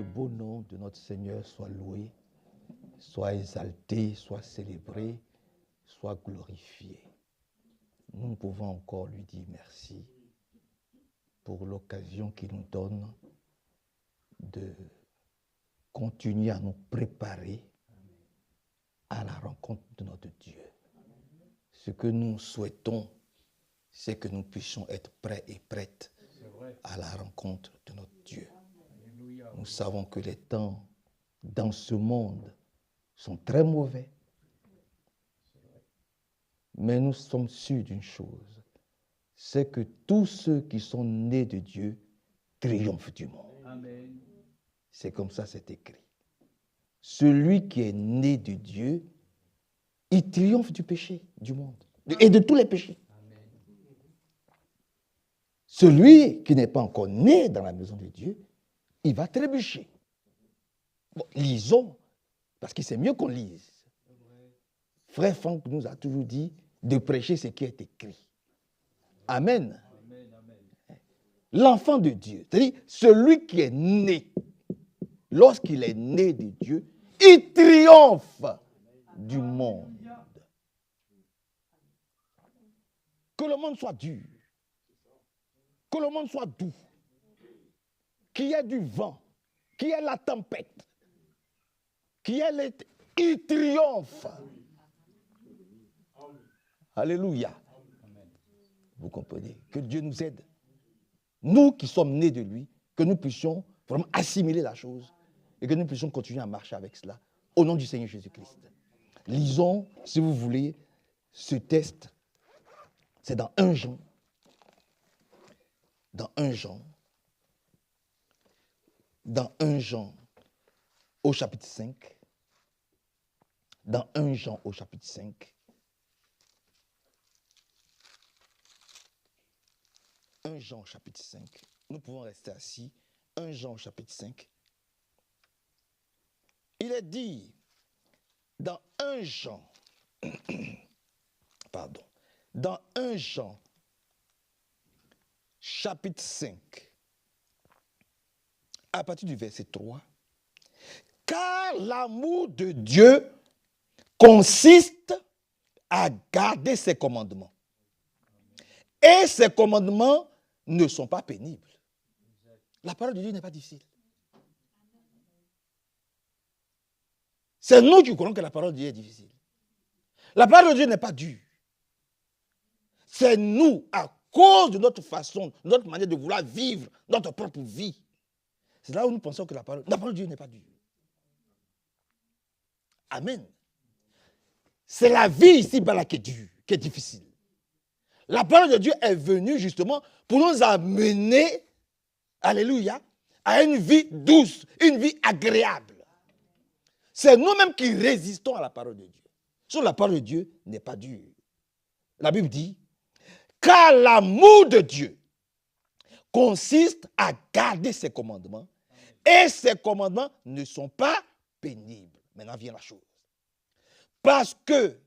le beau nom de notre Seigneur soit loué, soit exalté, soit célébré, soit glorifié. Nous pouvons encore lui dire merci pour l'occasion qu'il nous donne de continuer à nous préparer à la rencontre de notre Dieu. Ce que nous souhaitons, c'est que nous puissions être prêts et prêtes à la rencontre de notre Dieu. Nous savons que les temps dans ce monde sont très mauvais. Mais nous sommes sûrs d'une chose, c'est que tous ceux qui sont nés de Dieu triomphent du monde. Amen. C'est comme ça, c'est écrit. Celui qui est né de Dieu, il triomphe du péché, du monde, et de tous les péchés. Amen. Celui qui n'est pas encore né dans la maison de Dieu, il va trébucher. Bon, lisons, parce que c'est mieux qu'on lise. Frère Franck nous a toujours dit de prêcher ce qui est écrit. Amen. Amen. Amen. L'enfant de Dieu, c'est-à-dire celui qui est né, lorsqu'il est né de Dieu, il triomphe du monde. Que le monde soit dur, que le monde soit doux, qu'il y ait du vent, qu'il y ait la tempête, qu'il y ait l'été, il triomphe. Alléluia. Vous comprenez? Que Dieu nous aide. Nous qui sommes nés de lui, que nous puissions vraiment assimiler la chose et que nous puissions continuer à marcher avec cela. Au nom du Seigneur Jésus-Christ. Lisons, si vous voulez, ce texte. C'est dans 1 Jean. Dans 1 Jean. Dans 1 Jean au chapitre 5. Dans 1 Jean au chapitre 5. 1 Jean chapitre 5. Nous pouvons rester assis. 1 Jean chapitre 5. Il est dit dans 1 Jean, pardon, dans 1 Jean chapitre 5, à partir du verset 3, car l'amour de Dieu consiste à garder ses commandements. Et ses commandements ne sont pas pénibles. La parole de Dieu n'est pas difficile. C'est nous qui croyons que la parole de Dieu est difficile. La parole de Dieu n'est pas dure. C'est nous, à cause de notre façon, de notre manière de vouloir vivre notre propre vie. C'est là où nous pensons que la parole de Dieu n'est pas dure. Amen. C'est la vie ici-bas qui est dure, qui est difficile. La parole de Dieu est venue justement pour nous amener, alléluia, à une vie douce, une vie agréable. C'est nous-mêmes qui résistons à la parole de Dieu. Sur la parole de Dieu n'est pas dure. La Bible dit, car l'amour de Dieu consiste à garder ses commandements et ses commandements ne sont pas pénibles. Maintenant vient la chose. Parce que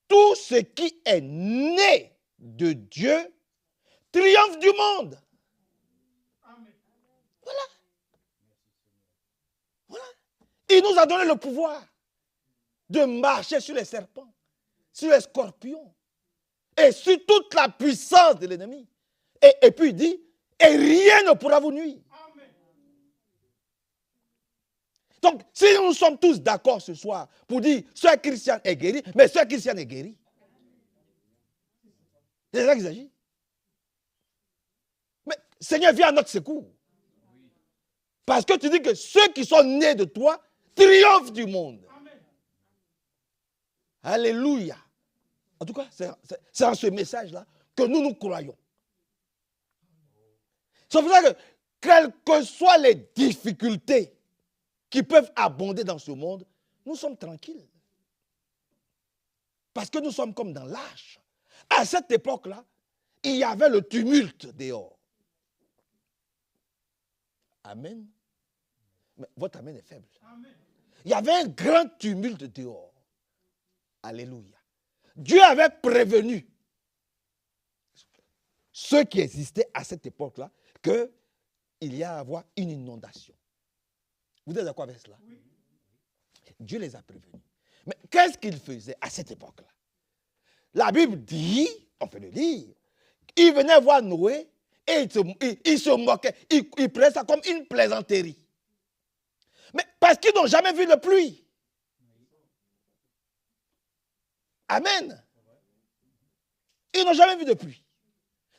tout ce qui est né de Dieu triomphe du monde. Voilà. Voilà. Il nous a donné le pouvoir de marcher sur les serpents, sur les scorpions et sur toute la puissance de l'ennemi. Et puis il dit, et rien ne pourra vous nuire. Donc, si nous sommes tous d'accord ce soir pour dire, Sœur Christiane est guérie, mais Sœur Christiane est guérie. C'est ça qu'il s'agit. Mais Seigneur, viens à notre secours. Parce que tu dis que ceux qui sont nés de toi triomphent du monde. Amen. Alléluia. En tout cas, c'est en ce message-là que nous croyons. C'est pour ça que, quelles que soient les difficultés qui peuvent abonder dans ce monde, nous sommes tranquilles. Parce que nous sommes comme dans l'âge. À cette époque-là, il y avait le tumulte dehors. Amen. Mais votre amen est faible. Amen. Il y avait un grand tumulte dehors. Alléluia. Dieu avait prévenu ceux qui existaient à cette époque-là qu'il y a à avoir une inondation. Vous êtes d'accord avec cela? Dieu les a prévenus. Mais qu'est-ce qu'ils faisaient à cette époque-là? La Bible dit, on peut le lire, ils venaient voir Noé et ils se moquaient. Ils prenaient ça comme une plaisanterie. Mais parce qu'ils n'ont jamais vu de pluie. Amen. Ils n'ont jamais vu de pluie.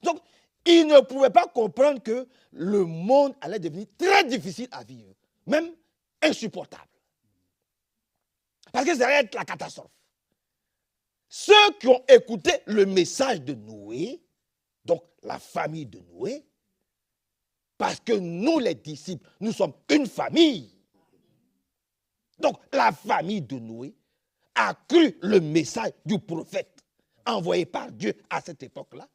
Donc, ils ne pouvaient pas comprendre que le monde allait devenir très difficile à vivre, même insupportable. Parce que ça allait être la catastrophe. Ceux qui ont écouté le message de Noé, donc la famille de Noé, parce que nous les disciples, nous sommes une famille. Donc la famille de Noé a cru le message du prophète envoyé par Dieu à cette époque-là.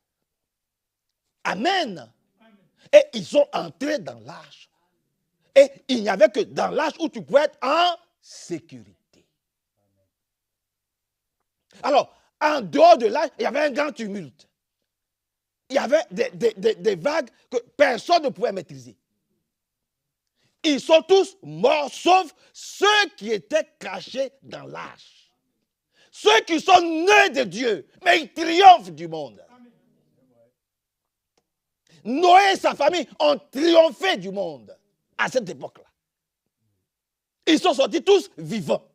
Amen. Et ils sont entrés dans l'arche. Et il n'y avait que dans l'arche où tu pouvais être en sécurité. Alors, en dehors de l'arche, il y avait un grand tumulte. Il y avait des vagues que personne ne pouvait maîtriser. Ils sont tous morts, sauf ceux qui étaient cachés dans l'arche. Ceux qui sont nés de Dieu, mais ils triomphent du monde. Noé et sa famille ont triomphé du monde à cette époque-là. Ils sont sortis tous vivants.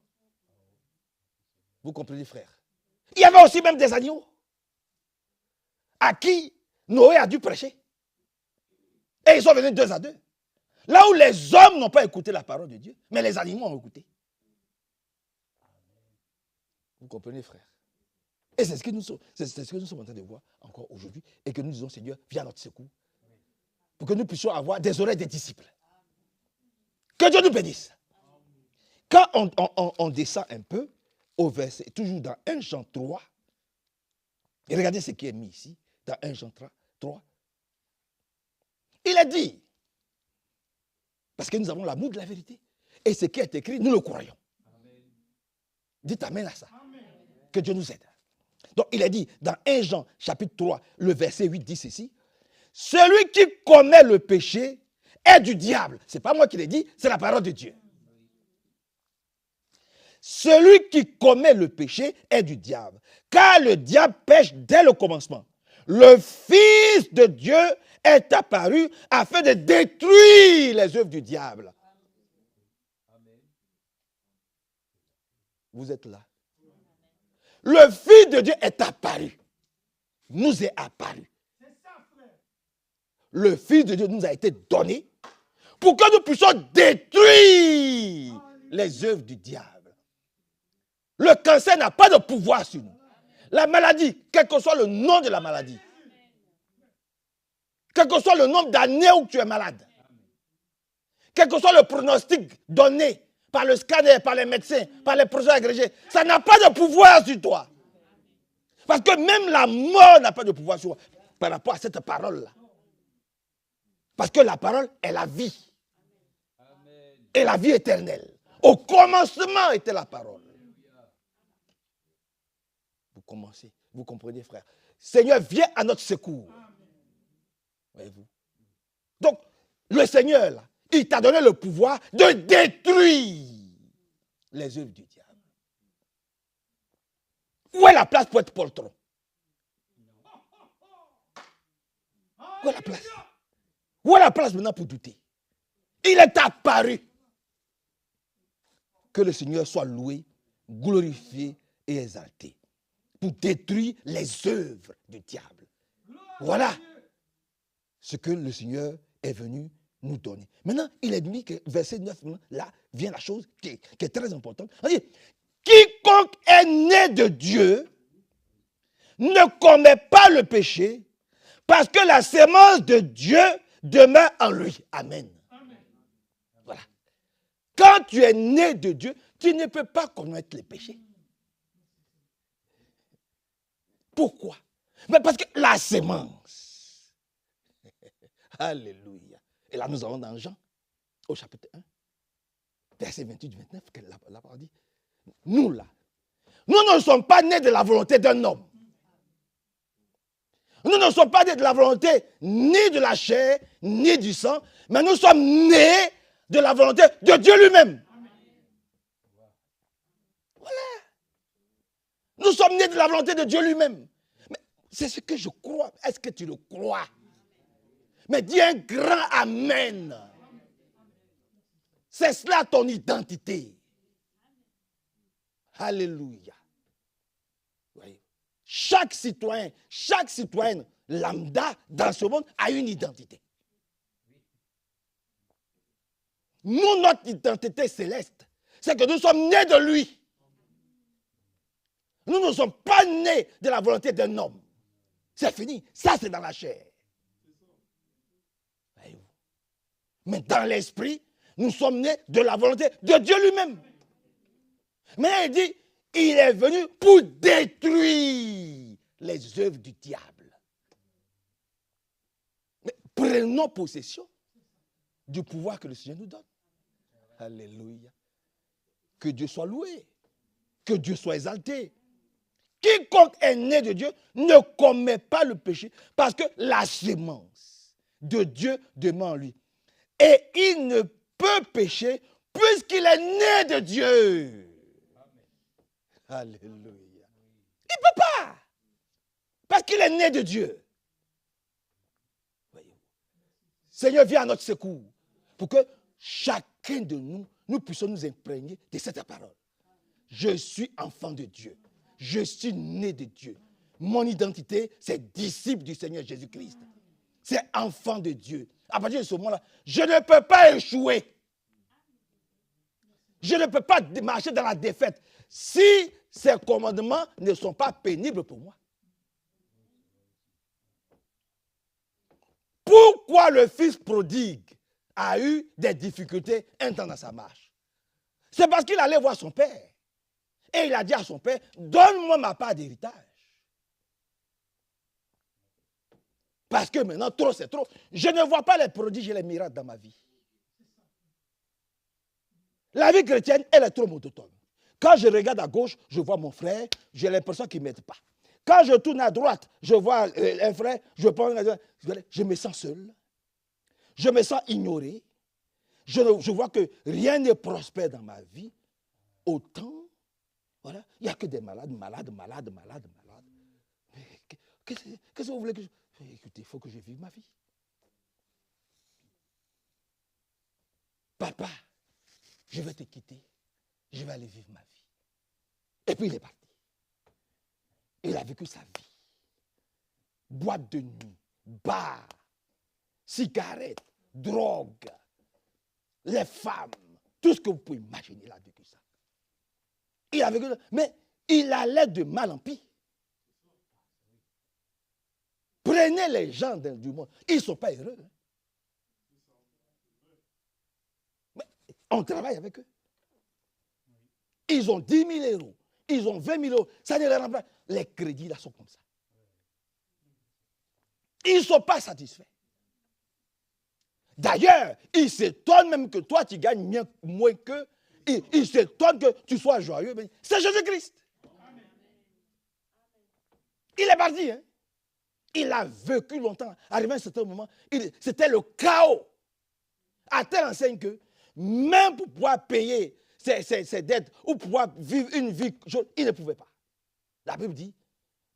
Vous comprenez, frère? Il y avait aussi même des animaux à qui Noé a dû prêcher. Et ils sont venus 2 à 2. Là où les hommes n'ont pas écouté la parole de Dieu, mais les animaux ont écouté. Vous comprenez, frère? Et c'est ce que nous sommes en train de voir encore aujourd'hui. Et que nous disons, Seigneur, viens à notre secours. Pour que nous puissions avoir des oreilles des disciples. Que Dieu nous bénisse. Quand on descend un peu au verset, toujours dans 1 Jean 3, et regardez ce qui est mis ici, dans 1 Jean 3. Il a dit, parce que nous avons l'amour de la vérité, et ce qui est écrit, nous le croyons. Amen. Dites amen à ça. Amen. Que Dieu nous aide. Donc il a dit, dans 1 Jean chapitre 3, le verset 8 dit ceci, celui qui commet le péché est du diable. Ce n'est pas moi qui l'ai dit, c'est la parole de Dieu. Celui qui commet le péché est du diable, car le diable pêche dès le commencement. Le Fils de Dieu est apparu afin de détruire les œuvres du diable. Amen. Vous êtes là. Le Fils de Dieu est apparu. Nous est apparu. Le Fils de Dieu nous a été donné pour que nous puissions détruire les œuvres du diable. Le cancer n'a pas de pouvoir sur nous. La maladie, quel que soit le nom de la maladie, quel que soit le nombre d'années où tu es malade, quel que soit le pronostic donné par le scanner, par les médecins, par les professeurs agrégés, ça n'a pas de pouvoir sur toi. Parce que même la mort n'a pas de pouvoir sur toi par rapport à cette parole-là. Parce que la parole est la vie. Et la vie éternelle. Au commencement était la parole. Vous comprenez, frère? Seigneur, viens à notre secours. Voyez-vous? Donc, le Seigneur, là, il t'a donné le pouvoir de détruire les œuvres du diable. Où est la place pour être poltron? Où est la place? Où est la place maintenant pour douter? Il est apparu. Que le Seigneur soit loué, glorifié et exalté. Pour détruire les œuvres du diable. Voilà ce que le Seigneur est venu nous donner. Maintenant, il est dit que verset 9, là vient la chose qui est très importante. On dit, quiconque est né de Dieu ne commet pas le péché parce que la sémence de Dieu demeure en lui. Amen. Voilà. Quand tu es né de Dieu, tu ne peux pas commettre les péchés. Pourquoi? Mais parce que la sémence. Alléluia. Et là, nous allons dans Jean, au chapitre 1, verset 28-29, qu'elle l'a dit. Nous, là, nous ne sommes pas nés de la volonté d'un homme. Nous ne sommes pas nés de la volonté ni de la chair, ni du sang, mais nous sommes nés de la volonté de Dieu lui-même. Voilà. Nous sommes nés de la volonté de Dieu lui-même. Mais c'est ce que je crois. Est-ce que tu le crois? Mais dis un grand amen. C'est cela ton identité. Alléluia. Oui. Chaque citoyenne lambda dans ce monde a une identité. Nous, notre identité céleste, c'est que nous sommes nés de lui. Nous ne sommes pas nés de la volonté d'un homme. C'est fini. Ça, c'est dans la chair. Mais dans l'esprit, nous sommes nés de la volonté de Dieu lui-même. Mais il dit, il est venu pour détruire les œuvres du diable. Mais prenons possession du pouvoir que le Seigneur nous donne. Alléluia. Que Dieu soit loué. Que Dieu soit exalté. Quiconque est né de Dieu ne commet pas le péché parce que la sémence de Dieu demeure en lui. Et il ne peut pécher puisqu'il est né de Dieu. Alléluia. Il ne peut pas. Parce qu'il est né de Dieu. Seigneur, viens à notre secours pour que chacun de nous, nous puissions nous imprégner de cette parole. Je suis enfant de Dieu. Je suis né de Dieu. Mon identité, c'est disciple du Seigneur Jésus-Christ. C'est enfant de Dieu. À partir de ce moment-là, je ne peux pas échouer. Je ne peux pas marcher dans la défaite si ces commandements ne sont pas pénibles pour moi. Pourquoi le fils prodigue a eu des difficultés un temps dans sa marche? C'est parce qu'il allait voir son père. Et il a dit à son père, donne-moi ma part d'héritage. Parce que maintenant, trop c'est trop. Je ne vois pas les prodiges et les miracles dans ma vie. La vie chrétienne, elle est trop monotone. Quand je regarde à gauche, je vois mon frère, j'ai l'impression qu'il ne m'aide pas. Quand je tourne à droite, je vois un frère, je me sens seul. Je me sens ignoré. Je vois que rien ne prospère dans ma vie. Autant, voilà, il n'y a que des malades. Mais qu'est-ce que vous voulez que je... Écoutez, il faut que je vive ma vie. Papa, je vais te quitter. Je vais aller vivre ma vie. Et puis il est parti. Il a vécu sa vie. Boîte de nuit, bar, cigarettes, drogue, les femmes, tout ce que vous pouvez imaginer, il a vécu ça. Il a vécu ça. Mais il allait de mal en pis. Prenez les gens du monde, ils ne sont pas heureux. Mais on travaille avec eux. Ils ont 10 000 euros, ils ont 20 000 euros, ça ne les remplace. Les crédits là sont comme ça. Ils ne sont pas satisfaits. D'ailleurs, ils s'étonnent même que toi tu gagnes moins qu'eux. Ils s'étonnent que tu sois joyeux. C'est Jésus-Christ. Il est parti, hein? Il a vécu longtemps. Arrivé à un certain moment, c'était le chaos. À telle enseigne que, même pour pouvoir payer ses dettes ou pouvoir vivre une vie, il ne pouvait pas. La Bible dit,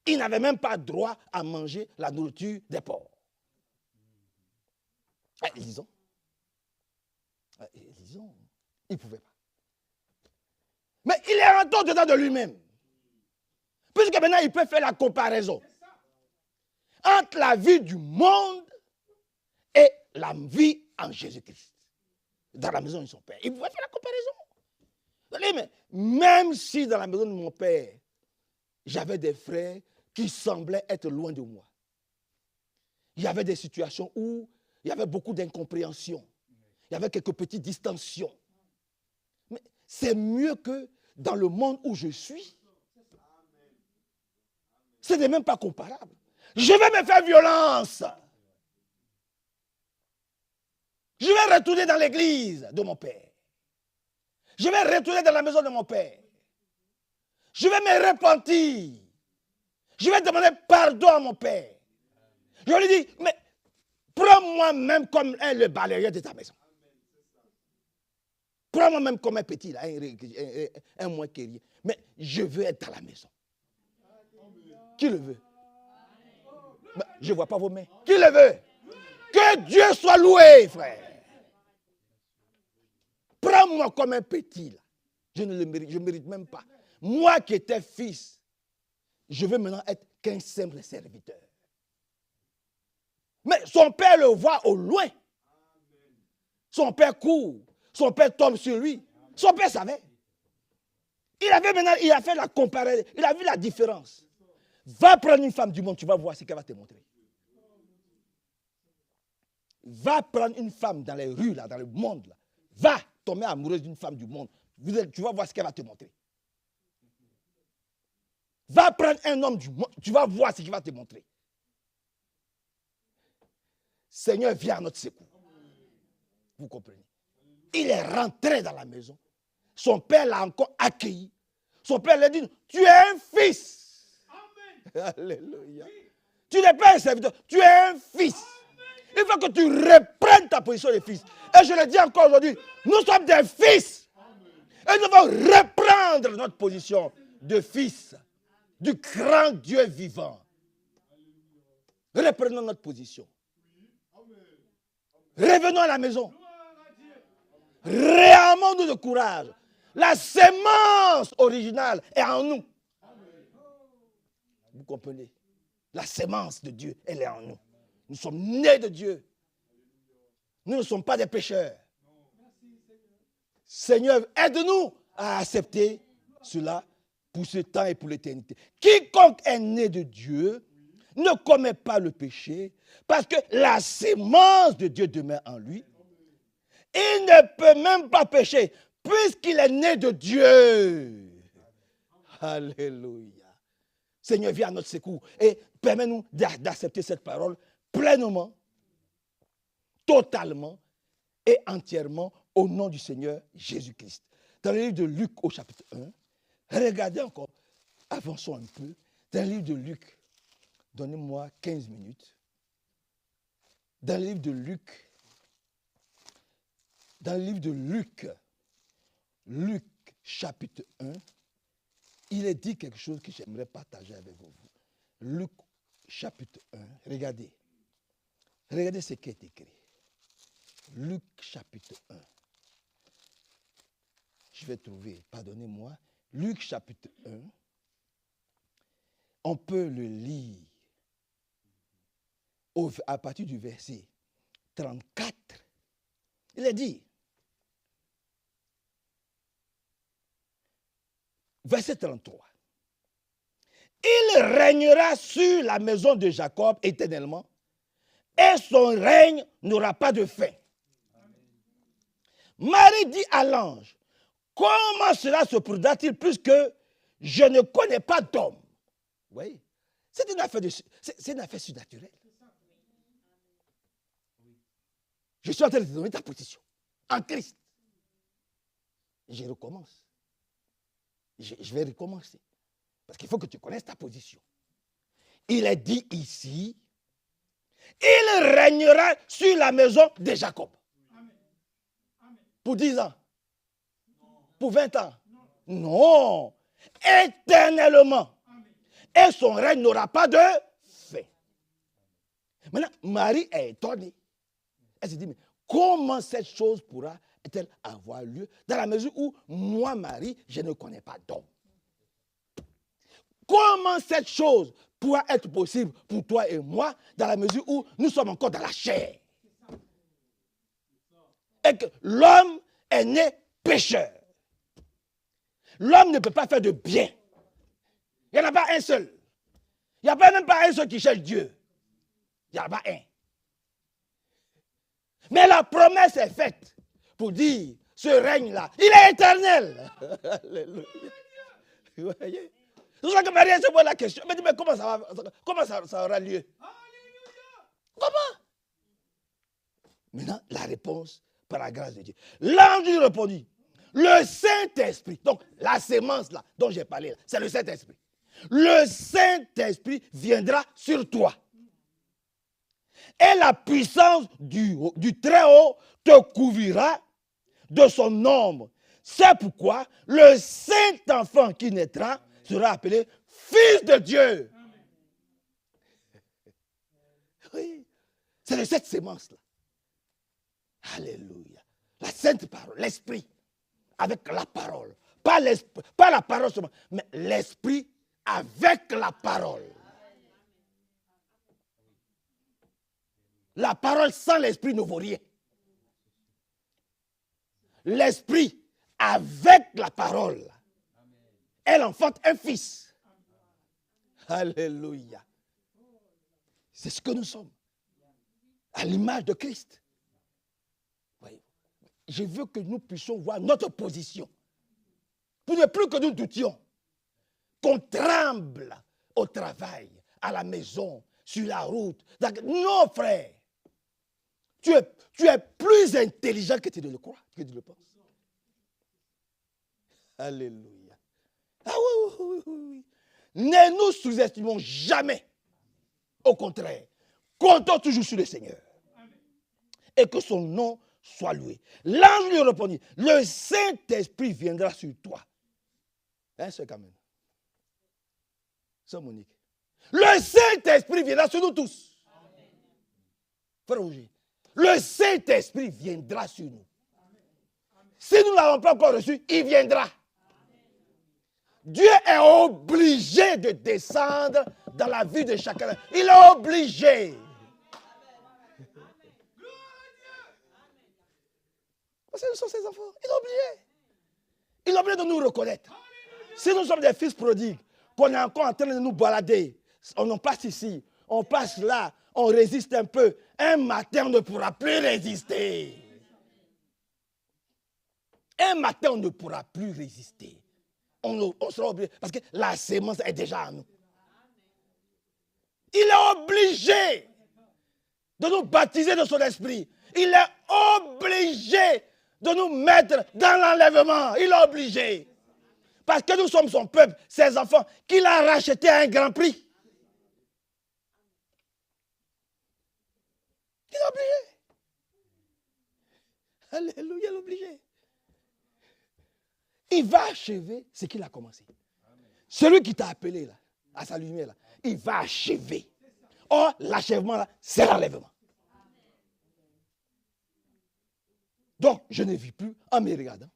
il n'avait même pas droit à manger la nourriture des porcs. Lisons. Lisons. Il ne pouvait pas. Mais il est rentré dedans de lui-même. Puisque maintenant, il peut faire la comparaison entre la vie du monde et la vie en Jésus-Christ. Dans la maison de son père. Il pouvait faire la comparaison. Mais même si dans la maison de mon père, j'avais des frères qui semblaient être loin de moi. Il y avait des situations où il y avait beaucoup d'incompréhension. Il y avait quelques petites distensions. Mais c'est mieux que dans le monde où je suis. Ce n'est même pas comparable. Je vais me faire violence. Je vais retourner dans l'église de mon père. Je vais retourner dans la maison de mon père. Je vais me repentir. Je vais demander pardon à mon père. Je lui dis, mais prends-moi même comme le balayeur de ta maison. Prends-moi même comme un petit, là, un moins que rien. Mais je veux être à la maison. Qui le veut? Ben, je ne vois pas vos mains. Qui le veut? Que Dieu soit loué, frère. Prends-moi comme un petit, là. Je ne le mérite, je ne mérite même pas. Moi qui étais fils, je veux maintenant être qu'un simple serviteur. Mais son père le voit au loin. Son père court. Son père tombe sur lui. Son père savait. Il a fait la comparaison. Il a vu la différence. Va prendre une femme du monde, tu vas voir ce qu'elle va te montrer. Va prendre une femme dans les rues, là, dans le monde. Là. Va tomber amoureuse d'une femme du monde. Tu vas voir ce qu'elle va te montrer. Va prendre un homme du monde, tu vas voir ce qu'il va te montrer. Seigneur, viens à notre secours. Vous comprenez? Il est rentré dans la maison. Son père l'a encore accueilli. Son père lui a dit, tu es un fils. Amen. Alléluia. Tu n'es pas un serviteur, tu es un fils. Amen. Il faut que tu reprennes ta position de fils. Et je le dis encore aujourd'hui, nous sommes des fils. Amen. Et nous devons reprendre notre position de fils du grand Dieu vivant. Reprenons notre position. Revenons à la maison. Réarmons-nous de courage. La sémence originale est en nous. Vous comprenez? La sémence de Dieu, elle est en nous. Nous sommes nés de Dieu. Nous ne sommes pas des pécheurs. Seigneur, aide-nous à accepter cela pour ce temps et pour l'éternité. Quiconque est né de Dieu ne commet pas le péché parce que la sémence de Dieu demeure en lui. Il ne peut même pas pécher puisqu'il est né de Dieu. Alléluia. Seigneur, viens à notre secours et permets-nous d'accepter cette parole pleinement, totalement et entièrement au nom du Seigneur Jésus-Christ. Dans le livre de Luc au chapitre 1, regardez encore, avançons un peu. Dans le livre de Luc, donnez-moi 15 minutes. Dans le livre de Luc, Luc chapitre 1, il est dit quelque chose que j'aimerais partager avec vous. Luc chapitre 1, regardez. Regardez ce qui est écrit. Luc chapitre 1. Je vais trouver, pardonnez-moi. Luc chapitre 1. On peut le lire à partir du verset 34. Il est dit, verset 33, il régnera sur la maison de Jacob éternellement et son règne n'aura pas de fin. Marie dit à l'ange, comment cela se produira-t-il puisque je ne connais pas d'homme? Vous voyez, c'est une affaire surnaturelle. Je suis en train de te donner ta position en Christ. Je recommence. Je vais recommencer. Parce qu'il faut que tu connaisses ta position. Il est dit ici, il régnera sur la maison de Jacob. Pour 10 ans. Pour 20 ans. Non. Éternellement. Et son règne n'aura pas de fin. Maintenant, Marie est étonnée. Elle se dit, mais comment cette chose pourra-t-elle avoir lieu dans la mesure où moi, Marie, je ne connais pas d'homme? Comment cette chose pourra être possible pour toi et moi dans la mesure où nous sommes encore dans la chair? Et que l'homme est né pécheur. L'homme ne peut pas faire de bien. Il n'y en a pas un seul. Il n'y a même pas un seul qui cherche Dieu. Il n'y en a pas un. Mais la promesse est faite pour dire, ce règne-là, il est éternel. Alléluia. Vous voyez? C'est pour ça que Marie se pose la question. Elle me dit, mais comment ça aura lieu? Comment? Maintenant, la réponse, par la grâce de Dieu. L'ange lui répondit, le Saint-Esprit, donc la sémence là, dont j'ai parlé, là, c'est le Saint-Esprit. Le Saint-Esprit viendra sur toi. Et la puissance du Très-Haut te couvrira. de son nombre. C'est pourquoi le saint enfant qui naîtra sera appelé Fils de Dieu. Oui, c'est de cette sémence-là. Alléluia. La sainte parole, l'esprit, avec la parole. Pas la parole seulement, mais l'esprit avec la parole. La parole sans l'esprit ne vaut rien. L'esprit avec la parole, elle enfante un fils. Alléluia. C'est ce que nous sommes. À l'image de Christ. Oui. Je veux que nous puissions voir notre position. Pour ne plus que nous doutions. Qu'on tremble au travail, à la maison, sur la route. Non, frère. Tu es plus intelligent que tu ne le crois, que tu le penses. Alléluia. Ah oui. Ne nous sous-estimons jamais. Au contraire, comptons toujours sur le Seigneur. Et que son nom soit loué. L'ange lui répondit, le Saint-Esprit viendra sur toi. Hein, c'est quand même. C'est Monique. Le Saint-Esprit viendra sur nous tous. Frère Roger, le Saint-Esprit viendra sur nous. Si nous ne l'avons pas encore reçu, il viendra. Dieu est obligé de descendre dans la vie de chacun. Il est obligé. Parce que nous sommes ses enfants. Il est obligé. Il est obligé de nous reconnaître. Si nous sommes des fils prodigues, qu'on est encore en train de nous balader, on passe ici, on passe là, on résiste un peu. Un matin, on ne pourra plus résister. Un matin, on ne pourra plus résister. On sera obligé, parce que la sémence est déjà à nous. Il est obligé de nous baptiser de son esprit. Il est obligé de nous mettre dans l'enlèvement. Il est obligé. Parce que nous sommes son peuple, ses enfants, qu'il a rachetés à un grand prix. Il est obligé. Alléluia, il est obligé. Il va achever ce qu'il a commencé. Celui qui t'a appelé là, à sa lumière, là, il va achever. Or, l'achèvement, là, c'est l'enlèvement. Donc, je ne vis plus en me regardant,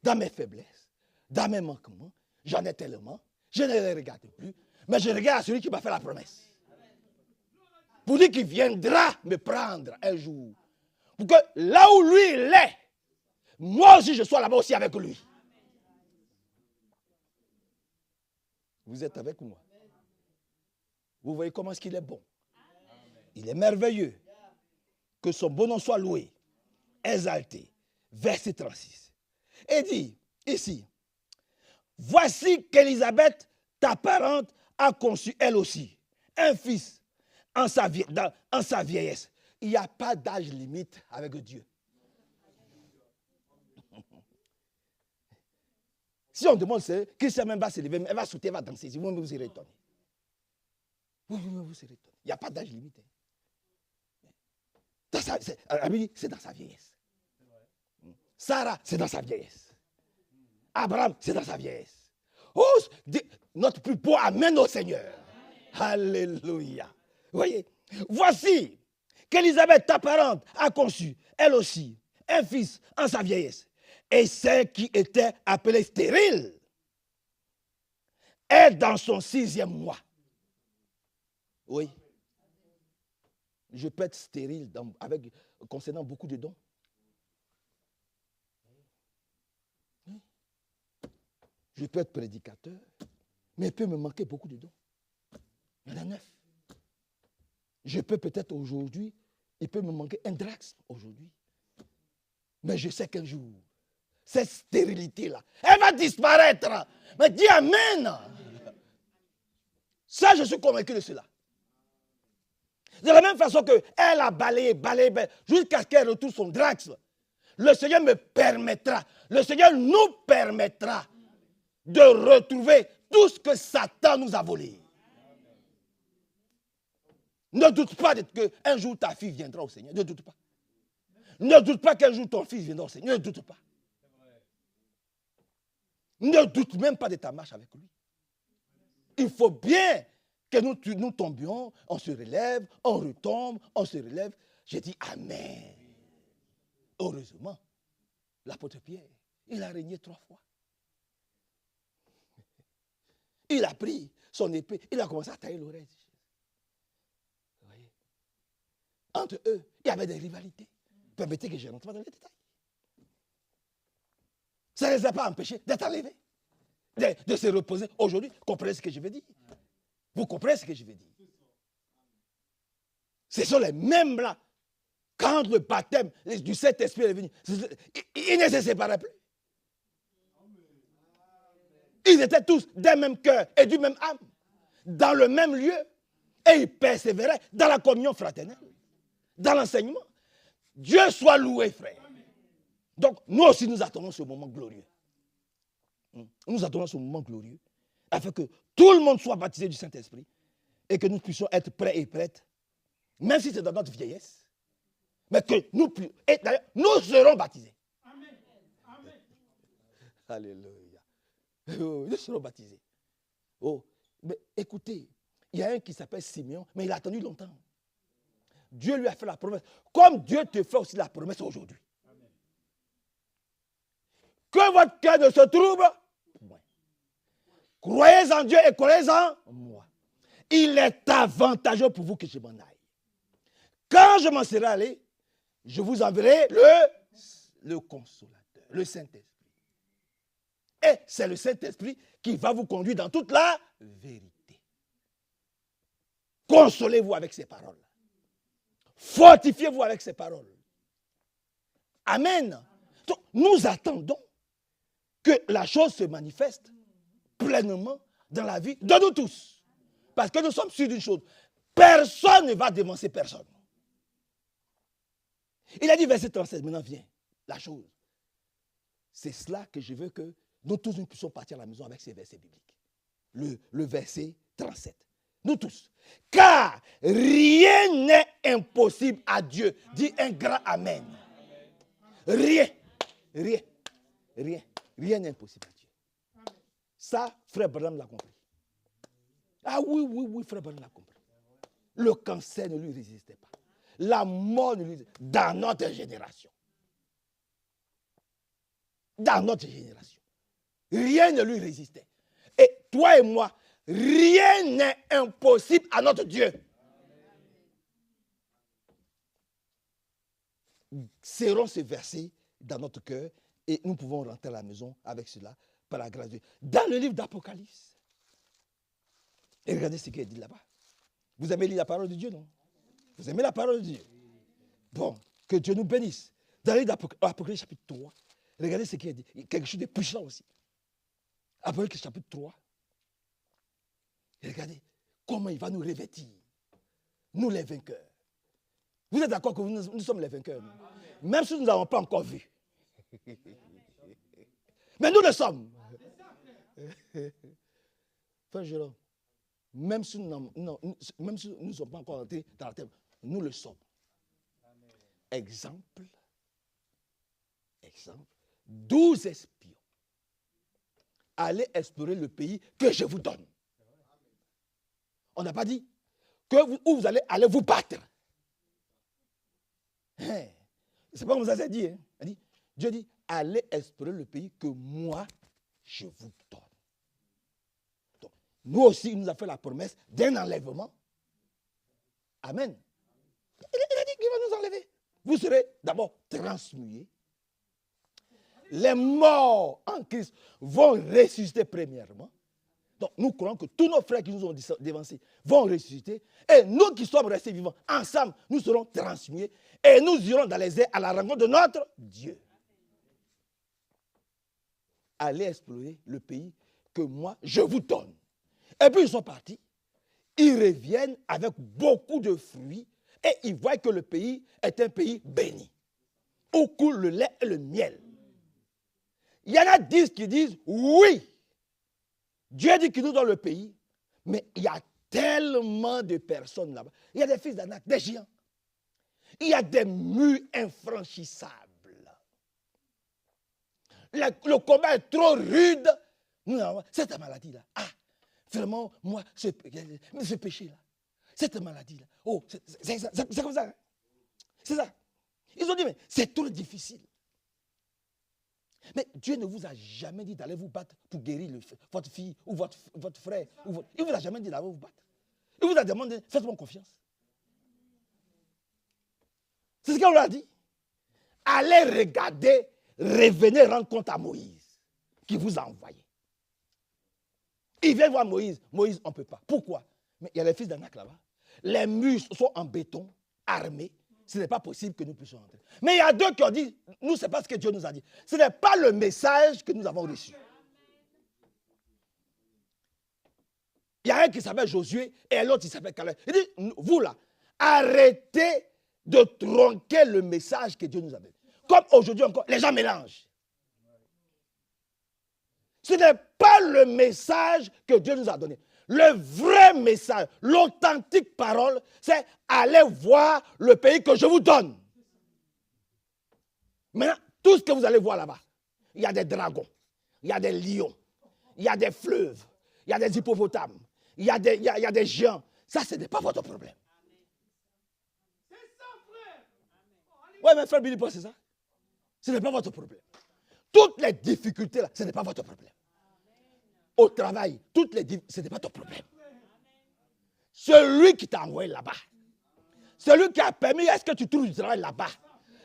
dans mes faiblesses, dans mes manquements. J'en ai tellement, je ne les regarde plus. Mais je regarde à celui qui m'a fait la promesse. Pour dire qu'il viendra me prendre un jour. Pour que là où lui il est, moi aussi je sois là-bas aussi avec lui. Vous êtes avec moi. Vous voyez comment est-ce qu'il est bon. Il est merveilleux. Que son bon nom soit loué, exalté. Verset 36. Et dit, ici, voici qu'Élisabeth, ta parente, a conçu elle aussi un fils en sa vieillesse. Il n'y a pas d'âge limite avec Dieu. Si on demande, Christian même va se lever, elle va sauter, elle va danser. Vous vous serez étonné. Vous serez étonné. Il n'y a pas d'âge limite. C'est dans sa vieillesse. Sarah, c'est dans sa vieillesse. Abraham, c'est dans sa vieillesse. Oh, notre plus beau amen au Seigneur. Alléluia. Vous voyez, voici qu'Élisabeth, ta parente, a conçu, elle aussi, un fils en sa vieillesse. Et celle qui était appelée stérile est dans son 6e mois. Oui. Je peux être stérile concernant beaucoup de dons. Oui. Je peux être prédicateur, mais il peut me manquer beaucoup de dons. Il y en a 9. Je peux peut-être aujourd'hui, il peut me manquer un drax aujourd'hui. Mais je sais qu'un jour, cette stérilité-là, elle va disparaître. Mais dis Amen. Ça, je suis convaincu de cela. De la même façon qu'elle a balayé, jusqu'à ce qu'elle retrouve son drax. Le Seigneur me permettra, le Seigneur nous permettra de retrouver tout ce que Satan nous a volé. Ne doute pas qu'un jour ta fille viendra au Seigneur. Ne doute pas. Ne doute pas qu'un jour ton fils viendra enseigner. Ne doute pas. Ne doute même pas de ta marche avec lui. Il faut bien que nous tombions, on se relève, on retombe, on se relève. J'ai dit Amen. Heureusement, l'apôtre Pierre, il a régné 3 fois. Il a pris son épée, il a commencé à tailler l'oreille. Vous voyez? Entre eux, il y avait des rivalités. Permettez que je n'entre pas dans les détails. Ça ne les a pas empêchés d'être enlevés, de se reposer. Aujourd'hui, comprenez ce que je veux dire. Vous comprenez ce que je veux dire. Ce sont les mêmes là. Quand le baptême du Saint-Esprit est venu, ils ne se séparaient plus. Ils étaient tous d'un même cœur et du même âme, dans le même lieu. Et ils persévéraient dans la communion fraternelle, dans l'enseignement. Dieu soit loué, frère. Donc, nous aussi, nous attendons ce moment glorieux. Nous attendons ce moment glorieux, afin que tout le monde soit baptisé du Saint-Esprit et que nous puissions être prêts et prêtes, même si c'est dans notre vieillesse, mais que nous, et d'ailleurs, nous serons baptisés. Amen. Amen. Alléluia. Nous serons baptisés. Oh, mais écoutez, il y a un qui s'appelle Simeon, mais il a attendu longtemps. Dieu lui a fait la promesse, comme Dieu te fait aussi la promesse aujourd'hui. Amen. Que votre cœur ne se trouble point. Croyez en Dieu et croyez en moi. Il est avantageux pour vous que je m'en aille. Quand je m'en serai allé, je vous enverrai le consolateur, le Saint-Esprit. Et c'est le Saint-Esprit qui va vous conduire dans toute la vérité. Consolez-vous avec ces paroles. Fortifiez-vous avec ces paroles. Amen. Donc, nous attendons que la chose se manifeste pleinement dans la vie de nous tous. Parce que nous sommes sûrs d'une chose. Personne ne va dévancer personne. Il a dit verset 37, maintenant viens, la chose. C'est cela que je veux que nous tous nous puissions partir à la maison avec ces versets bibliques. Le verset 37. Nous tous. Car rien n'est impossible à Dieu. Dis un grand Amen. Rien n'est impossible à Dieu. Ça, frère Branham l'a compris. Ah oui, frère Branham l'a compris. Le cancer ne lui résistait pas. La mort ne lui résistait pas. Dans notre génération. Dans notre génération. Rien ne lui résistait. Et toi et moi, rien n'est impossible à notre Dieu. Serrons ce verset dans notre cœur et nous pouvons rentrer à la maison avec cela par la grâce de Dieu. Dans le livre d'Apocalypse, et regardez ce qui est dit là-bas. Vous aimez lire la parole de Dieu, non? Vous aimez la parole de Dieu? Bon, que Dieu nous bénisse. Dans le livre d'Apocalypse chapitre 3, regardez ce qui est dit. Quelque chose de puissant aussi. Apocalypse chapitre 3. Et regardez comment il va nous revêtir. Nous les vainqueurs. Vous êtes d'accord que nous sommes les vainqueurs? Non? Même si nous n'avons pas encore vu. Mais nous le sommes. Frère Jérôme, même si nous ne sommes pas encore entrés dans la terre, nous le sommes. Exemple. 12 espions. Allez explorer le pays que je vous donne. On n'a pas dit où vous allez aller vous battre. C'est pas comme ça, c'est dit. Dieu dit, allez explorer le pays que moi, je vous donne. Donc, nous aussi, il nous a fait la promesse d'un enlèvement. Amen. Il a dit qu'il va nous enlever. Vous serez d'abord transmués. Les morts en Christ vont ressusciter premièrement. Donc, nous croyons que tous nos frères qui nous ont dévancés vont ressusciter. Et nous qui sommes restés vivants, ensemble, nous serons transmués. Et nous irons dans les airs à la rencontre de notre Dieu. Allez explorer le pays que moi, je vous donne. Et puis, ils sont partis. Ils reviennent avec beaucoup de fruits. Et ils voient que le pays est un pays béni. Où coule le lait et le miel. Il y en a 10 qui disent, oui, Dieu dit qu'il nous donne le pays, mais il y a tellement de personnes là-bas. Il y a des fils d'Anak, des géants. Il y a des murs infranchissables. Le combat est trop rude. Cette maladie-là, vraiment, moi, ce péché-là, cette maladie-là, c'est comme ça. Hein? C'est ça. Ils ont dit, mais c'est trop difficile. Mais Dieu ne vous a jamais dit d'aller vous battre pour guérir votre fille ou votre frère. Il ne vous a jamais dit d'aller vous battre. Il vous a demandé, faites-moi confiance. C'est ce qu'on lui a dit. Allez regarder, revenez rendre compte à Moïse, qui vous a envoyé. Il vient voir Moïse. Moïse, on ne peut pas. Pourquoi? Mais il y a les fils d'Anak là-bas. Les murs sont en béton, armés. Ce n'est pas possible que nous puissions entrer. Mais il y a deux qui ont dit, nous, ce n'est pas ce que Dieu nous a dit. Ce n'est pas le message que nous avons reçu. Il y a un qui s'appelle Josué et l'autre qui s'appelle Caleb. Il dit, vous là, arrêtez de tronquer le message que Dieu nous a donné. Comme aujourd'hui encore, les gens mélangent. Ce n'est pas le message que Dieu nous a donné. Le vrai message, l'authentique parole, c'est allez voir le pays que je vous donne. Maintenant, tout ce que vous allez voir là-bas, il y a des dragons, il y a des lions, il y a des fleuves, il y a des hippopotames, il y a des géants. Ça, ce n'est pas votre problème. C'est ça, frère. Oui, mais frère Billy Paul, c'est ça. Ce n'est pas votre problème. Toutes les difficultés, là, ce n'est pas votre problème. Au travail, ce n'est pas ton problème. Celui qui t'a envoyé là-bas, celui qui a permis, est-ce que tu trouves du travail là-bas?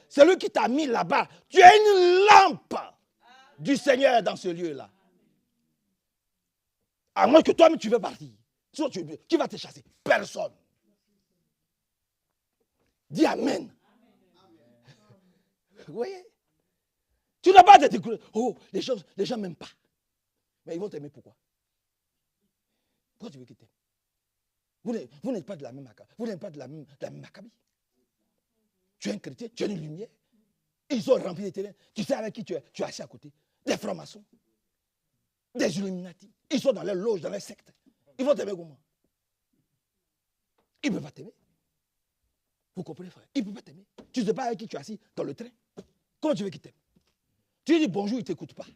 Celui qui t'a mis là-bas, tu es une lampe du Seigneur dans ce lieu-là. À moins que toi-même tu veux partir. Sinon, qui va te chasser? Personne. Dis Amen. Vous voyez? Tu n'as pas de découvrir. Oh, les gens ne m'aiment pas. Mais ils vont t'aimer pourquoi? Pourquoi tu veux qu'ils t'aiment? Vous n'êtes pas de la même acabit. Vous n'êtes pas de la même acabit. Tu es un chrétien, tu es une lumière. Ils sont remplis de terrain. Tu sais avec qui tu es assis à côté? Des francs-maçons. Des Illuminati. Ils sont dans les loges, dans les sectes. Ils vont t'aimer comment? Ils ne peuvent pas t'aimer. Vous comprenez, frère? Ils ne peuvent pas t'aimer. Tu ne sais pas avec qui tu es assis dans le train. Comment tu veux qu'ils t'aiment? Tu lui dis bonjour, il ne t'écoute pas.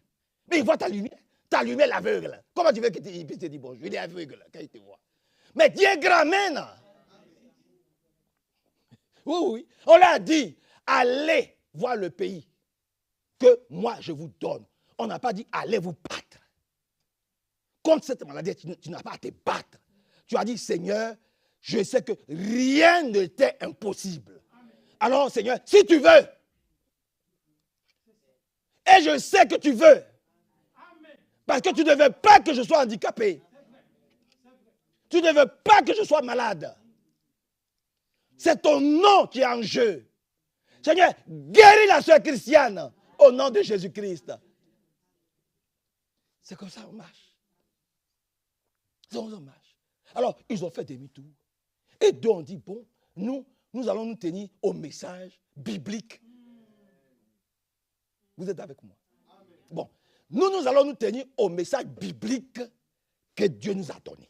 Mais il voit ta lumière. Ta lumière l'aveugle. Comment tu veux qu'il puisse te dire bonjour? Il est aveugle quand il te voit. Mais Dieu est grand, amen. Oui, oui. On l'a dit, allez voir le pays que moi je vous donne. On n'a pas dit allez vous battre. Contre cette maladie, tu n'as pas à te battre. Tu as dit, Seigneur, je sais que rien ne t'est impossible. Alors, Seigneur, si tu veux, et je sais que tu veux, parce que tu ne veux pas que je sois handicapé. Tu ne veux pas que je sois malade. C'est ton nom qui est en jeu. Seigneur, guéris la sœur Christiane au nom de Jésus-Christ. C'est comme ça qu'on marche. C'est comme ça qu'on marche. Alors, ils ont fait demi-tour. Et deux ont dit, bon, nous allons nous tenir au message biblique. Vous êtes avec moi? Bon. Nous allons nous tenir au message biblique que Dieu nous a donné.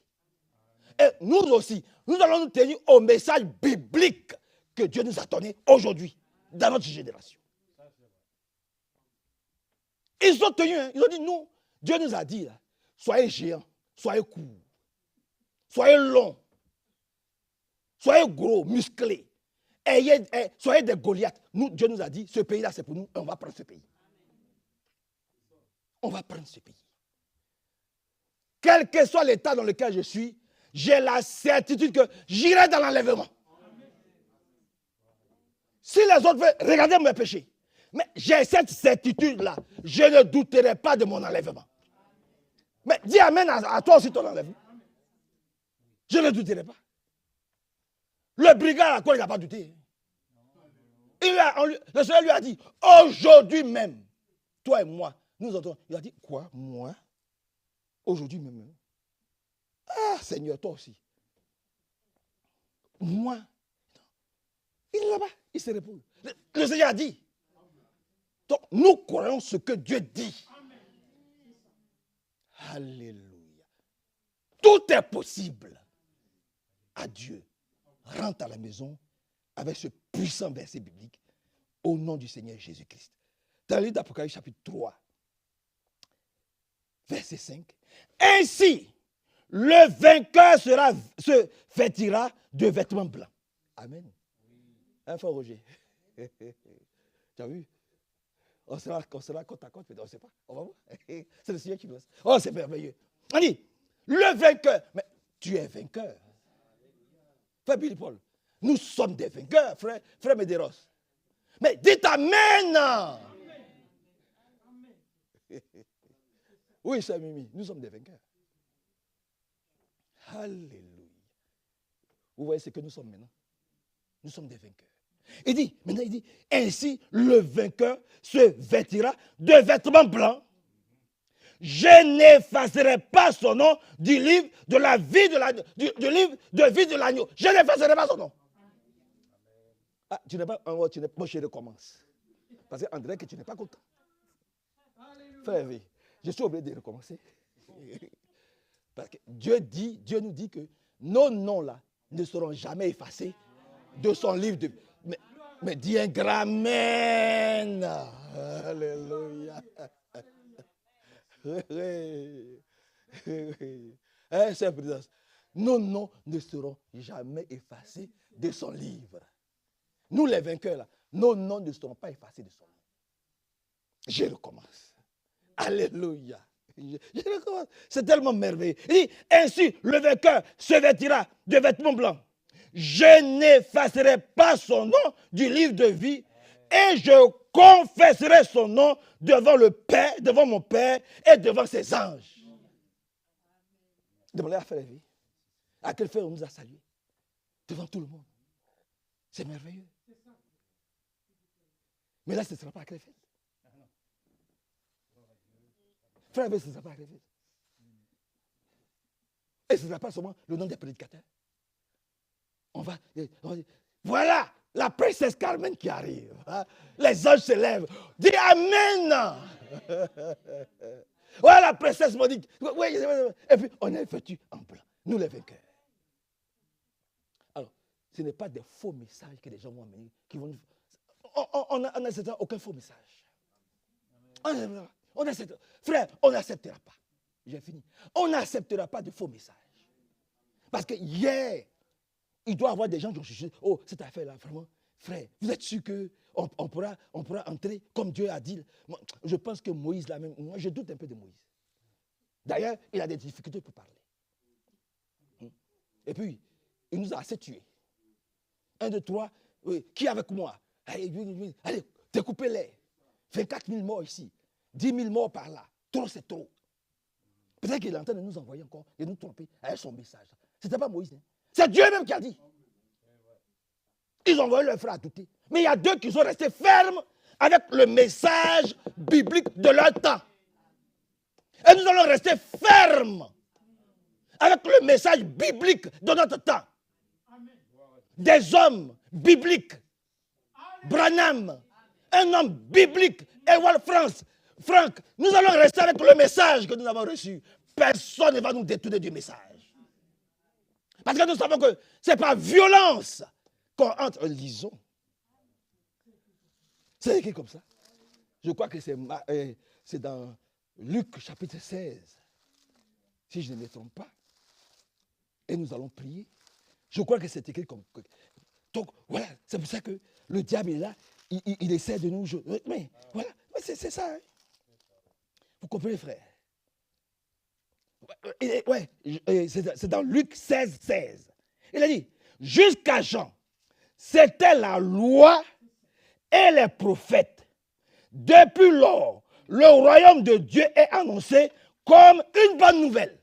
Et nous aussi, nous allons nous tenir au message biblique que Dieu nous a donné aujourd'hui, dans notre génération. Ils sont tenus, hein, ils ont dit, nous, Dieu nous a dit, là, soyez géants, soyez courts, soyez longs, soyez gros, musclés, soyez des Goliaths. Nous, Dieu nous a dit, ce pays-là, c'est pour nous, et on va prendre ce pays. On va prendre ce pays. Quel que soit l'état dans lequel je suis, j'ai la certitude que j'irai dans l'enlèvement. Si les autres veulent regarder mes péchés, mais j'ai cette certitude-là, je ne douterai pas de mon enlèvement. Mais dis amen à toi aussi ton enlèvement. Je ne douterai pas. Le brigand à quoi il n'a pas douté. Le Seigneur lui a dit, aujourd'hui même, toi et moi, nous entendons. Il a dit, quoi, moi? Aujourd'hui même. Ah, Seigneur, toi aussi. Moi. Il est là-bas, il se repose. Le Seigneur a dit. Donc, nous croyons ce que Dieu dit. Alléluia. Tout est possible à Dieu. Rentre à la maison avec ce puissant verset biblique. Au nom du Seigneur Jésus-Christ. Dans le livre d'Apocalypse chapitre 3, verset 5. Ainsi, le vainqueur se vêtira de vêtements blancs. Amen. Hein, frère Roger? Tu as vu? On sera côte à côte, on ne sait pas. On va voir. C'est le Seigneur qui nous laisse. Oh, c'est merveilleux. On dit, le vainqueur. Mais tu es vainqueur. Frère Billy Paul, nous sommes des vainqueurs, frère Medeiros. Mais dites Amen. Oui, c'est Mimi, nous sommes des vainqueurs. Alléluia. Vous voyez ce que nous sommes maintenant? Nous sommes des vainqueurs. Maintenant il dit, ainsi le vainqueur se vêtira de vêtements blancs. Je n'effacerai pas son nom du livre de la vie de l'agneau. Du livre de vie de l'agneau. Je n'effacerai pas son nom. Ah, tu n'es pas un mot, moi je recommence. Parce que André, que tu n'es pas content. Frère, je suis obligé de recommencer. Parce que Dieu nous dit que nos noms là ne seront jamais effacés de son livre de. Mais dis un grand amen. Alléluia. Sœur Prudence, nos noms ne seront jamais effacés de son livre. Nous les vainqueurs là, nos noms ne seront pas effacés de son livre. Je recommence. Alléluia. Je recommence. C'est tellement merveilleux. Il dit, ainsi le vainqueur se vêtira de vêtements blancs. Je n'effacerai pas son nom du livre de vie et je confesserai son nom devant le Père, devant mon Père et devant ses anges. Demandez à Frère Vie, à quel frère on nous a salués devant tout le monde. C'est merveilleux. Mais là, ce ne sera pas à Krefeld. Frère Vie, ce ne sera pas à Krefeld. Et ce ne sera pas seulement le nom des prédicateurs. On va dire, voilà la princesse Carmen qui arrive. Hein? Les anges se lèvent. Dis Amen. Voilà la princesse Monique. Et puis on est vêtus en blanc. Nous les vainqueurs. Alors, ce n'est pas des faux messages que les gens vont amener. On n'acceptera aucun faux message. Frère, on n'acceptera pas. J'ai fini. On n'acceptera pas de faux messages. Parce que hier, il doit y avoir des gens qui ont jugé, oh, cette affaire-là, vraiment, frère, vous êtes sûr qu'on pourra entrer comme Dieu a dit? Moi, je pense que Moïse, là même, moi, je doute un peu de Moïse. D'ailleurs, il a des difficultés pour parler. Et puis, il nous a assez tués. 1, 2, 3, oui, qui est avec moi? Allez, découpez-les. 24 000 morts ici, 10 000 morts par là. Trop, c'est trop. Peut-être qu'il est en train de nous envoyer encore et nous tromper avec son message. Ce n'était pas Moïse. Hein. C'est Dieu même qui a dit. Ils ont envoyé leur frère à douter. Mais il y a deux qui sont restés fermes avec le message biblique de leur temps. Et nous allons rester fermes avec le message biblique de notre temps. Des hommes bibliques. Branham, un homme biblique. Ewald Frank, nous allons rester avec le message que nous avons reçu. Personne ne va nous détourner du message. Parce que nous savons que ce n'est pas violence qu'on entre. Lisons. C'est écrit comme ça. Je crois que c'est dans Luc chapitre 16. Si je ne me trompe pas. Et nous allons prier. Je crois que c'est écrit comme. Donc voilà, c'est pour ça que le diable est là. Il essaie de nous jouer. Mais voilà, c'est ça. Hein. Vous comprenez, frère? Ouais, c'est dans Luc 16, 16. Il a dit, jusqu'à Jean, c'était la loi et les prophètes. Depuis lors, le royaume de Dieu est annoncé comme une bonne nouvelle.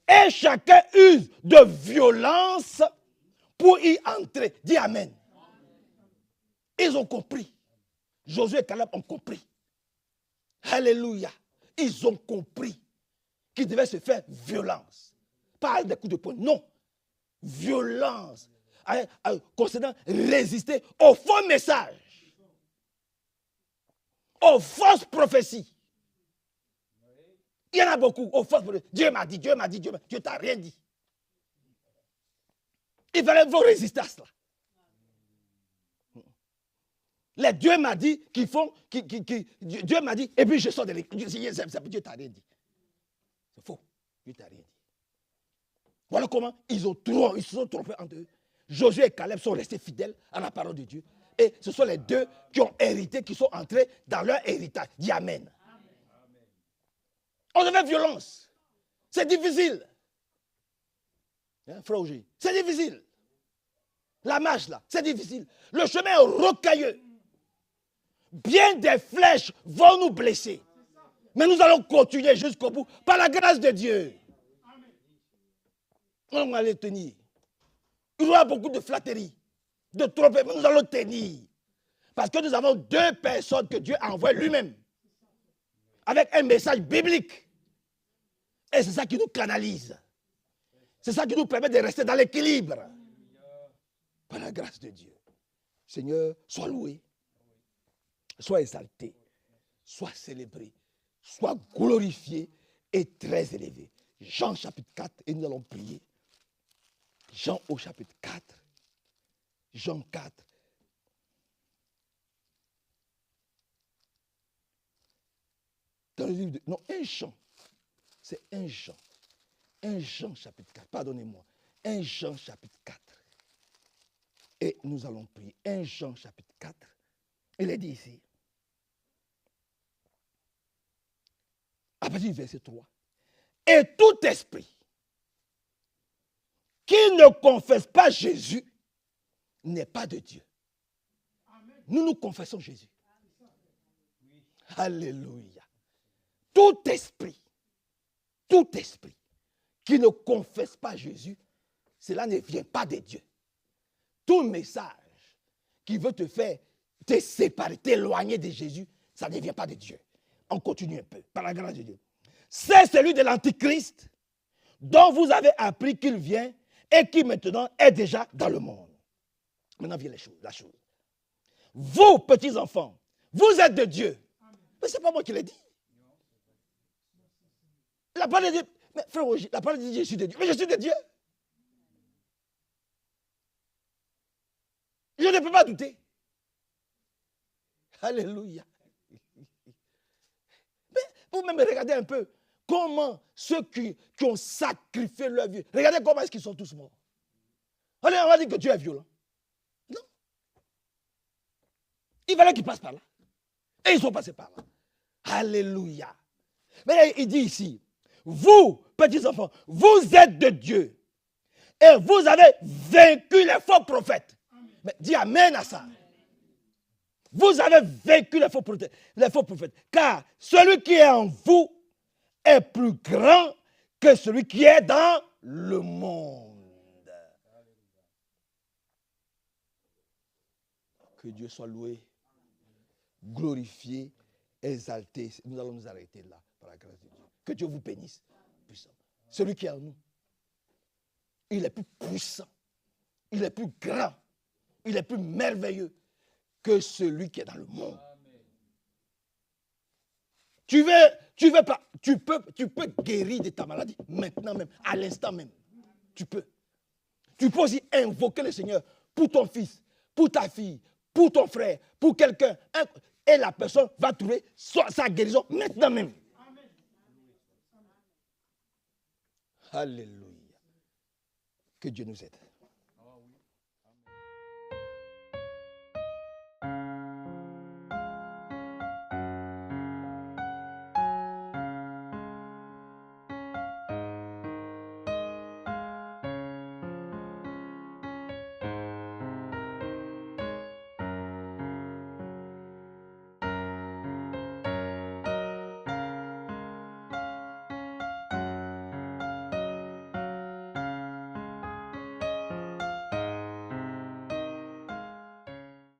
Et chacun use de violence pour y entrer. Dis Amen. Ils ont compris. Josué et Caleb ont compris. Alléluia. Ils ont compris qu'il devait se faire violence. Pas des coups de poing, non. Violence. Concernant résister aux faux messages. Aux fausses prophéties. Il y en a beaucoup. Aux fausses prophéties. Dieu m'a dit, Dieu t'a rien dit. Il fallait vous résister à cela. Dieu m'a dit qu'ils font, Dieu m'a dit, et puis je sors de l'église. Dieu t'a rien dit. C'est faux. Dieu t'a rien dit. Voilà comment ils se sont trompés entre eux. Josué et Caleb sont restés fidèles à la parole de Dieu. Et ce sont les deux qui ont hérité, qui sont entrés dans leur héritage. Dis Amen. On devait violence. C'est difficile. Hein, frère Auger, c'est difficile. La marche là, c'est difficile. Le chemin est rocailleux. Bien des flèches vont nous blesser. Mais nous allons continuer jusqu'au bout par la grâce de Dieu. On va aller tenir. Il y aura beaucoup de flatteries, de tromperies, mais nous allons tenir. Parce que nous avons deux personnes que Dieu a envoyées lui-même. Avec un message biblique. Et c'est ça qui nous canalise. C'est ça qui nous permet de rester dans l'équilibre. Par la grâce de Dieu. Seigneur, sois loué. Sois exalté. Sois célébré. Sois glorifié et très élevé. Jean chapitre 4, et nous allons prier. Jean au chapitre 4. Jean 4. Dans le livre de... Non, 1 Jean. C'est 1 Jean. 1 Jean chapitre 4. Pardonnez-moi. 1 Jean chapitre 4. Et nous allons prier. 1 Jean chapitre 4. Il est dit ici. À partir du verset 3. Et tout esprit qui ne confesse pas Jésus n'est pas de Dieu. Nous confessons Jésus. Alléluia. Tout esprit qui ne confesse pas Jésus, cela ne vient pas de Dieu. Tout message qui veut te faire te séparer, t'éloigner de Jésus, ça ne vient pas de Dieu. On continue un peu, par la grâce de Dieu. C'est celui de l'Antichrist dont vous avez appris qu'il vient et qui maintenant est déjà dans le monde. Maintenant vient la chose. Vous, petits enfants, vous êtes de Dieu. Mais ce n'est pas moi qui l'ai dit. La parole de Dieu, mais frère, la parole dit je suis de Dieu. Mais je suis de Dieu. Je ne peux pas douter. Alléluia. Mais vous-même regardez un peu comment ceux qui ont sacrifié leur vie, regardez comment est-ce qu'ils sont tous morts. On va dire que Dieu est violent. Non. Il fallait qu'ils passent par là. Et ils sont passés par là. Alléluia. Mais il dit ici, vous, petits enfants, vous êtes de Dieu. Et vous avez vaincu les faux prophètes. Mais dis amen à ça. Vous avez vaincu les faux prophètes. Car celui qui est en vous est plus grand que celui qui est dans le monde. Que Dieu soit loué, glorifié, exalté. Nous allons nous arrêter là, par la grâce de Dieu. Que Dieu vous bénisse. Puissant. Celui qui est en nous, il est plus puissant, il est plus grand, il est plus merveilleux que celui qui est dans le monde. Tu peux guérir de ta maladie maintenant même, à l'instant même. Tu peux. Tu peux aussi invoquer le Seigneur pour ton fils, pour ta fille, pour ton frère, pour quelqu'un. Et la personne va trouver sa guérison maintenant même. Alléluia. Que Dieu nous aide.